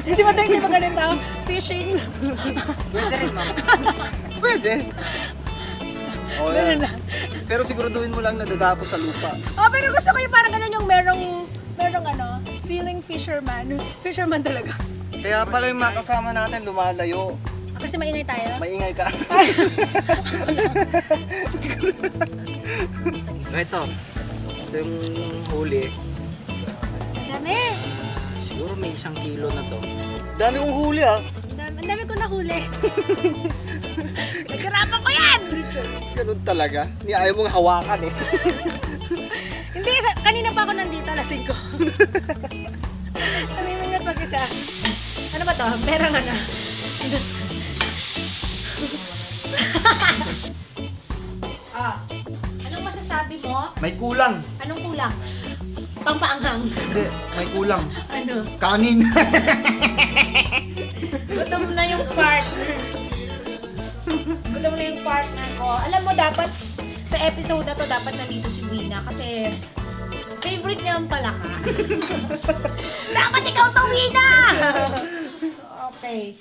Hindi ba tayo, hindi ba ganun tao? Fishing. Pwede rin, ma'am. Pwede. Oh, Ganun yan. lang. Pero siguraduhin mo lang na dadapo sa lupa. Oh, pero gusto ko yung parang ganun yung merong ano, feeling fisherman. Fisherman talaga. Kaya pala yung mga kasama natin lumalayo. Kasi maingay tayo. Maingay ka. Ito. Ito yung huli. Dami. Siguro may 1 kilo na to. Dami kong huli ah. Ang dami ko nahuli. Nagkarapan ko yan! Ganun talaga. Ni ayaw mong hawakan eh. Hindi, kanina pa ako nandito, lasing ko. Namimingat mag-isa. Ano ba to? Perang ano? Anong masasabi mo? May kulang. Anong kulang? Pangpaanghang. Hindi, may kulang. Ano? Kanin. Gutom na yung partner. Gutom na yung partner ko. Alam mo, dapat sa episode na to, dapat nandito si Wina kasi favorite niya ang palaka. Dapat ikaw to, Wina! Okay.